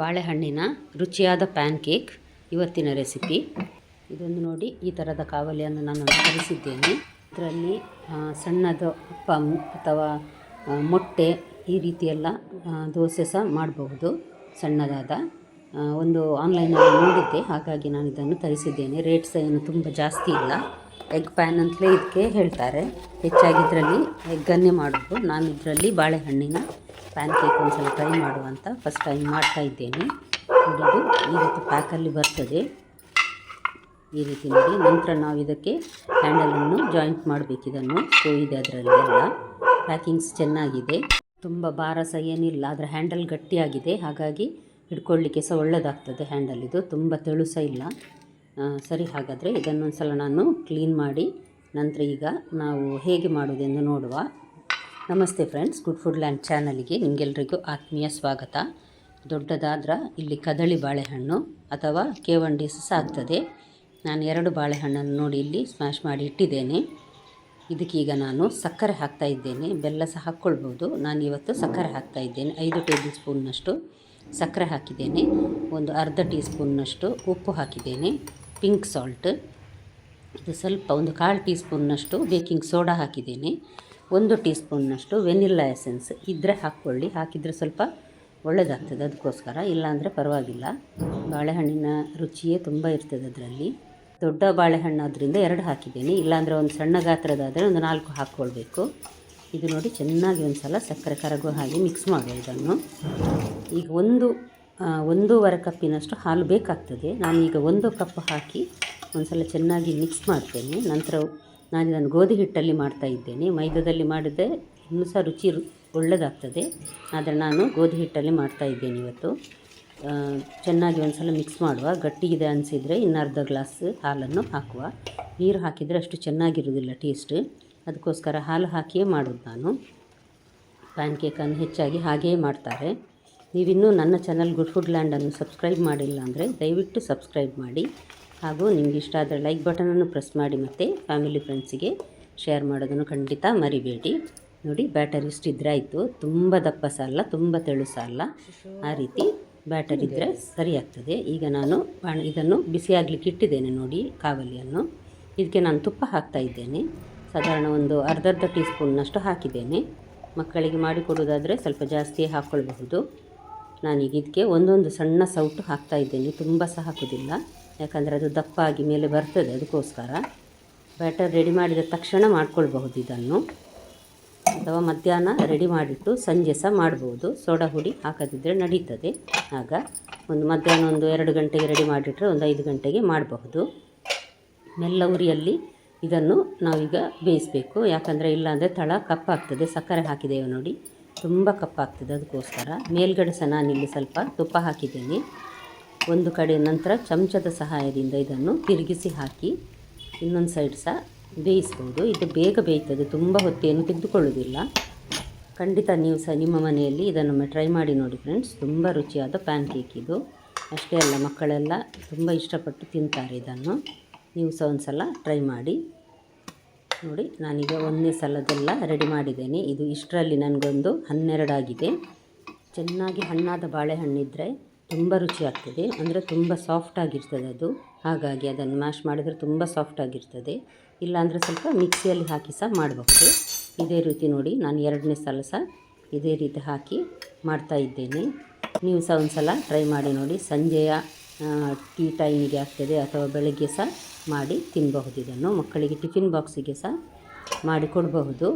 ಬಾಳೆಹಣ್ಣಿನ ರುಚಿಯಾದ PAN cake ಇವತ್ತಿನ ರೆಸಿಪಿ. ಇದೊಂದು ನೋಡಿ, ಈ ಥರದ ಕಾವಲಿಯನ್ನು ನಾನು ತರಿಸಿದ್ದೇನೆ. ಇದರಲ್ಲಿ ಸಣ್ಣದು ಅಪ್ಪ ಅಥವಾ ಮೊಟ್ಟೆ ಈ ರೀತಿಯೆಲ್ಲ ದೋಸೆ ಸಹ ಮಾಡಬಹುದು. ಸಣ್ಣದಾದ ಒಂದು ಆನ್ಲೈನಲ್ಲಿ ನೋಡಿದ್ದೆ, ಹಾಗಾಗಿ ನಾನು ಇದನ್ನು ತರಿಸಿದ್ದೇನೆ. ರೇಟ್ ಸಹ ಏನು ತುಂಬ ಜಾಸ್ತಿ ಇಲ್ಲ. ಎಗ್ ಪ್ಯಾನ್ ಅಂತಲೇ ಇದಕ್ಕೆ ಹೇಳ್ತಾರೆ. ಹೆಚ್ಚಾಗಿ ಇದರಲ್ಲಿ ಎಗ್ಗನ್ನೇ ಮಾಡೋದು. ನಾನು ಇದರಲ್ಲಿ ಬಾಳೆಹಣ್ಣಿನ ಪ್ಯಾನ್ ಕೇಕ್ ಒಂದು ಸಲ ಟ್ರೈ ಮಾಡುವಂತ ಫಸ್ಟ್ ಟೈಮ್ ಮಾಡ್ತಾ ಇದ್ದೇನೆ. ನೋಡಿ, ಈ ರೀತಿ ಪ್ಯಾಕಲ್ಲಿ ಬರ್ತದೆ. ಈ ರೀತಿ ನೋಡಿ, ನಂತರ ನಾವು ಇದಕ್ಕೆ ಹ್ಯಾಂಡಲನ್ನು ಜಾಯಿಂಟ್ ಮಾಡಬೇಕು. ಇದನ್ನು ಸ್ಟೋವ್ ಇದೆ, ಅದರಲ್ಲಿ ಎಲ್ಲ ಪ್ಯಾಕಿಂಗ್ಸ್ ಚೆನ್ನಾಗಿದೆ. ತುಂಬ ಭಾರ ಸಹ ಏನಿಲ್ಲ, ಅದರ ಹ್ಯಾಂಡಲ್ ಗಟ್ಟಿಯಾಗಿದೆ, ಹಾಗಾಗಿ ಹಿಡ್ಕೊಳ್ಳಿಕ್ಕೆ ಸಹ ಒಳ್ಳೆಯದಾಗ್ತದೆ. ಹ್ಯಾಂಡಲ್ ಇದು ತುಂಬ ತೆಳು ಸಹ ಇಲ್ಲ. ಸರಿ, ಹಾಗಾದರೆ ಇದನ್ನೊಂದು ಸಲ ನಾನು ಕ್ಲೀನ್ ಮಾಡಿ ನಂತರ ಈಗ ನಾವು ಹೇಗೆ ಮಾಡೋದೆಂದು ನೋಡುವ. ನಮಸ್ತೆ ಫ್ರೆಂಡ್ಸ್, ಗುಡ್ ಫುಡ್ ಲ್ಯಾಂಡ್ ಚಾನಲ್ಗೆ ನಿಮಗೆಲ್ಲರಿಗೂ ಆತ್ಮೀಯ ಸ್ವಾಗತ. ದೊಡ್ಡದಾದ್ರೆ ಇಲ್ಲಿ ಕದಳಿ ಬಾಳೆಹಣ್ಣು ಅಥವಾ ಕೇವಂಡಿ ಸಹ ಆಗ್ತದೆ. ನಾನು 2 ಬಾಳೆಹಣ್ಣನ್ನು ನೋಡಿ ಇಲ್ಲಿ ಸ್ಮ್ಯಾಶ್ ಮಾಡಿ ಇಟ್ಟಿದ್ದೇನೆ. ಇದಕ್ಕೀಗ ನಾನು ಸಕ್ಕರೆ ಹಾಕ್ತಾ ಇದ್ದೇನೆ. ಬೆಲ್ಲ ಸಹ ಹಾಕ್ಕೊಳ್ಬೋದು. ನಾನು ಇವತ್ತು ಸಕ್ಕರೆ ಹಾಕ್ತಾ ಇದ್ದೇನೆ. 5 ಟೇಬಲ್ ಸ್ಪೂನ್ನಷ್ಟು ಸಕ್ಕರೆ ಹಾಕಿದ್ದೇನೆ. ಒಂದು ಅರ್ಧ ಟೀ ಸ್ಪೂನ್ನಷ್ಟು ಉಪ್ಪು ಹಾಕಿದ್ದೇನೆ. ಪಿಂಕ್ ಸಾಲ್ಟ್, ಇದು ಸ್ವಲ್ಪ ಒಂದು 1/4 ಟೀ ಸ್ಪೂನ್ನಷ್ಟು ಬೇಕಿಂಗ್ ಸೋಡಾ ಹಾಕಿದ್ದೇನೆ. 1 ಟೀ ಸ್ಪೂನ್ನಷ್ಟು ವೆನಿಲ್ಲಾ ಎಸೆನ್ಸ್ ಇದ್ದರೆ ಹಾಕ್ಕೊಳ್ಳಿ, ಹಾಕಿದರೆ ಸ್ವಲ್ಪ ಒಳ್ಳೆಯದಾಗ್ತದೆ, ಅದಕ್ಕೋಸ್ಕರ. ಇಲ್ಲಾಂದರೆ ಪರವಾಗಿಲ್ಲ, ಬಾಳೆಹಣ್ಣಿನ ರುಚಿಯೇ ತುಂಬ ಇರ್ತದೆ ಅದರಲ್ಲಿ. ದೊಡ್ಡ ಬಾಳೆಹಣ್ಣಾದ್ರಿಂದ 2 ಹಾಕಿದ್ದೇನೆ, ಇಲ್ಲಾಂದರೆ ಒಂದು ಸಣ್ಣ ಗಾತ್ರದಾದರೆ ಒಂದು 4 ಹಾಕ್ಕೊಳ್ಬೇಕು. ಇದು ನೋಡಿ, ಚೆನ್ನಾಗಿ ಒಂದು ಸಲ ಸಕ್ಕರೆ ಕರಗುವ ಹಾಗೆ ಮಿಕ್ಸ್ ಮಾಡುವ ಇದನ್ನು. ಈಗ 1.5 ಕಪ್ಪಿನಷ್ಟು ಹಾಲು ಬೇಕಾಗ್ತದೆ. ನಾನೀಗ 1 ಕಪ್ ಹಾಕಿ ಒಂದು ಸಲ ಚೆನ್ನಾಗಿ ಮಿಕ್ಸ್ ಮಾಡ್ತೇನೆ. ನಂತರ ನಾನು ಇದನ್ನು ಗೋಧಿ ಹಿಟ್ಟಲ್ಲಿ ಮಾಡ್ತಾ ಇದ್ದೇನೆ. ಮೈದಾದಲ್ಲಿ ಮಾಡಿದರೆ ಇನ್ನೂ ಸಹ ರುಚಿ ಒಳ್ಳೆಯದಾಗ್ತದೆ, ಆದರೆ ನಾನು ಗೋಧಿ ಹಿಟ್ಟಲ್ಲಿ ಮಾಡ್ತಾ ಇದ್ದೇನೆ ಇವತ್ತು. ಚೆನ್ನಾಗಿ ಒಂದು ಸಲ ಮಿಕ್ಸ್ ಮಾಡುವ. ಗಟ್ಟಿಗಿದೆ ಅನಿಸಿದರೆ ಇನ್ನು ಅರ್ಧ ಗ್ಲಾಸ್ ಹಾಲನ್ನು ಹಾಕುವ. ನೀರು ಹಾಕಿದರೆ ಅಷ್ಟು ಚೆನ್ನಾಗಿರೋದಿಲ್ಲ ಟೇಸ್ಟ್, ಅದಕ್ಕೋಸ್ಕರ ಹಾಲು ಹಾಕಿಯೇ ಮಾಡೋದು ನಾನು. ಪ್ಯಾನ್ ಕೇಕನ್ನು ಹೆಚ್ಚಾಗಿ ಹಾಗೆಯೇ ಮಾಡ್ತಾರೆ. ನೀವಿನ್ನೂ ನನ್ನ ಚಾನಲ್ ಗುಡ್ ಫುಡ್ ಲ್ಯಾಂಡನ್ನು ಸಬ್ಸ್ಕ್ರೈಬ್ ಮಾಡಿಲ್ಲ ಅಂದರೆ ದಯವಿಟ್ಟು ಸಬ್ಸ್ಕ್ರೈಬ್ ಮಾಡಿ, ಹಾಗೂ ನಿಮಗೆ ಇಷ್ಟ ಆದರೆ ಲೈಕ್ ಬಟನನ್ನು ಪ್ರೆಸ್ ಮಾಡಿ, ಮತ್ತು ಫ್ಯಾಮಿಲಿ ಫ್ರೆಂಡ್ಸಿಗೆ ಶೇರ್ ಮಾಡೋದನ್ನು ಖಂಡಿತ ಮರಿಬೇಡಿ. ನೋಡಿ, ಬ್ಯಾಟರ್ ಇಷ್ಟಿದ್ರೆ ಆಯಿತು. ತುಂಬ ದಪ್ಪ ಸಹ ಅಲ್ಲ, ತುಂಬ ತೆಳು ಸಹ ಅಲ್ಲ, ಆ ರೀತಿ ಬ್ಯಾಟರ್ ಇದ್ದರೆ ಸರಿ ಆಗ್ತದೆ. ಈಗ ನಾನು ಇದನ್ನು ಬಿಸಿಯಾಗಲಿಕ್ಕೆ ಇಟ್ಟಿದ್ದೇನೆ. ನೋಡಿ, ಕಾವಲಿಯನ್ನು ಇದಕ್ಕೆ ನಾನು ತುಪ್ಪ ಹಾಕ್ತಾ ಇದ್ದೇನೆ. ಸಾಧಾರಣ ಒಂದು ಅರ್ಧ ಟೀ ಸ್ಪೂನ್ನಷ್ಟು ಹಾಕಿದ್ದೇನೆ. ಮಕ್ಕಳಿಗೆ ಮಾಡಿಕೊಡೋದಾದರೆ ಸ್ವಲ್ಪ ಜಾಸ್ತಿಯೇ ಹಾಕ್ಕೊಳ್ಬಹುದು. ನಾನೀಗ ಇದಕ್ಕೆ ಒಂದೊಂದು ಸಣ್ಣ ಸೌಟು ಹಾಕ್ತಾ ಇದ್ದೇನೆ, ತುಂಬ ಸಹ ಹಾಕೋದಿಲ್ಲ, ಯಾಕಂದರೆ ಅದು ದಪ್ಪ ಆಗಿ ಮೇಲೆ ಬರ್ತದೆ, ಅದಕ್ಕೋಸ್ಕರ. ಬ್ಯಾಟರ್ ರೆಡಿ ಮಾಡಿದ ತಕ್ಷಣ ಮಾಡ್ಕೊಳ್ಬಹುದು ಇದನ್ನು, ಅಥವಾ ಮಧ್ಯಾಹ್ನ ರೆಡಿ ಮಾಡಿಟ್ಟು ಸಂಜೆ ಸಹ ಮಾಡ್ಬೋದು. ಸೋಡಾ ಹುಡಿ ಹಾಕದಿದ್ದರೆ ನಡೀತದೆ. ಆಗ ಒಂದು ಮಧ್ಯಾಹ್ನ ಒಂದು 2 ಗಂಟೆಗೆ ರೆಡಿ ಮಾಡಿಟ್ರೆ ಒಂದು 5 ಗಂಟೆಗೆ ಮಾಡಬಹುದು. ಮೆಲ್ಲ ಉರಿಯಲ್ಲಿ ಇದನ್ನು ನಾವೀಗ ಬೇಯಿಸಬೇಕು, ಯಾಕಂದರೆ ಇಲ್ಲಾಂದರೆ ತಳ ಕಪ್ಪಾಗ್ತದೆ. ಸಕ್ಕರೆ ಹಾಕಿದ್ದೇವೆ ನೋಡಿ, ತುಂಬ ಕಪ್ಪಾಗ್ತದೆ, ಅದಕ್ಕೋಸ್ಕರ. ಮೇಲ್ಗಡೆ ಸಹ ನಾನಿಲ್ಲಿ ಸ್ವಲ್ಪ ತುಪ್ಪ ಹಾಕಿದ್ದೇನೆ. ಒಂದು ಕಡೆ ನಂತರ ಚಮಚದ ಸಹಾಯದಿಂದ ಇದನ್ನು ತಿರುಗಿಸಿ ಹಾಕಿ ಇನ್ನೊಂದು ಸೈಡ್ ಸಹ ಬೇಯಿಸ್ಬೋದು. ಇದು ಬೇಗ ಬೇಯ್ತದೆ, ತುಂಬ ಹೊತ್ತೇನು ತೆಗೆದುಕೊಳ್ಳೋದಿಲ್ಲ. ಖಂಡಿತ ನೀವು ಸಹ ನಿಮ್ಮ ಮನೆಯಲ್ಲಿ ಇದನ್ನು ಟ್ರೈ ಮಾಡಿ ನೋಡಿ ಫ್ರೆಂಡ್ಸ್. ತುಂಬ ರುಚಿಯಾದ ಪ್ಯಾನ್ ಕೇಕ್ ಇದು. ಅಷ್ಟೇ ಅಲ್ಲ, ಮಕ್ಕಳೆಲ್ಲ ತುಂಬ ಇಷ್ಟಪಟ್ಟು ತಿಂತಾರೆ ಇದನ್ನು. ನೀವು ಸಹ ಒಂದು ಸಲ ಟ್ರೈ ಮಾಡಿ ನೋಡಿ. ನಾನೀಗ ಒಂದೇ ಸಲದೆಲ್ಲ ರೆಡಿ ಮಾಡಿದ್ದೇನೆ. ಇದು ಇಷ್ಟರಲ್ಲಿ ನನಗೊಂದು 12 ಆಗಿದೆ. ಚೆನ್ನಾಗಿ ಹಣ್ಣಾದ ಬಾಳೆಹಣ್ಣಿದ್ದರೆ ತುಂಬ ರುಚಿಯಾಗ್ತದೆ, ಅಂದರೆ ತುಂಬ ಸಾಫ್ಟಾಗಿರ್ತದೆ ಅದು. ಹಾಗಾಗಿ ಅದನ್ನು ಮ್ಯಾಶ್ ಮಾಡಿದರೆ ತುಂಬ ಸಾಫ್ಟಾಗಿರ್ತದೆ. ಇಲ್ಲಾಂದರೆ ಸ್ವಲ್ಪ ಮಿಕ್ಸಿಯಲ್ಲಿ ಹಾಕಿ ಸಹ ಮಾಡಬಹುದು. ಇದೇ ರೀತಿ ನೋಡಿ, ನಾನು 2ನೇ ಸಲ ಸಹ ಇದೇ ರೀತಿ ಹಾಕಿ ಮಾಡ್ತಾ ಇದ್ದೇನೆ. ನೀವು ಸಹ ಒಂದು ಸಲ ಟ್ರೈ ಮಾಡಿ ನೋಡಿ. ಸಂಜೆಯ ಟೀ ಟೈಮಿಗೆ ಆಗ್ತದೆ, ಅಥವಾ ಬೆಳಗ್ಗೆ ಸಹ ಮಾಡಿ ತಿನ್ನಬಹುದು ಇದನ್ನು. ಮಕ್ಕಳಿಗೆ ಟಿಫಿನ್ ಬಾಕ್ಸಿಗೆ ಸಹ ಮಾಡಿ ಕೊಡಬಹುದು,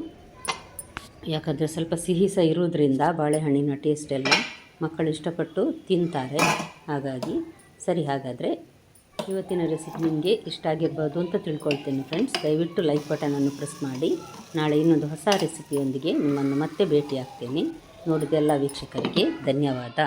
ಯಾಕಂದರೆ ಸ್ವಲ್ಪ ಸಿಹಿ ಸಹ ಇರೋದ್ರಿಂದ ಬಾಳೆಹಣ್ಣಿನ ಟೇಸ್ಟ್ ಎಲ್ಲ ಮಕ್ಕಳು ಇಷ್ಟಪಟ್ಟು ತಿಂತಾರೆ. ಹಾಗಾಗಿ ಸರಿ, ಹಾಗಾದರೆ ಇವತ್ತಿನ ರೆಸಿಪಿ ನಿಮಗೆ ಇಷ್ಟ ಆಗಿರ್ಬೋದು ಅಂತ ತಿಳ್ಕೊಳ್ತೇನೆ ಫ್ರೆಂಡ್ಸ್. ದಯವಿಟ್ಟು ಲೈಕ್ ಬಟನನ್ನು ಪ್ರೆಸ್ ಮಾಡಿ. ನಾಳೆ ಇನ್ನೊಂದು ಹೊಸ ರೆಸಿಪಿಯೊಂದಿಗೆ ನಿಮ್ಮನ್ನು ಮತ್ತೆ ಭೇಟಿ ಆಗ್ತೇನೆ. ನೋಡಿದ ಎಲ್ಲ ವೀಕ್ಷಕರಿಗೆ ಧನ್ಯವಾದ.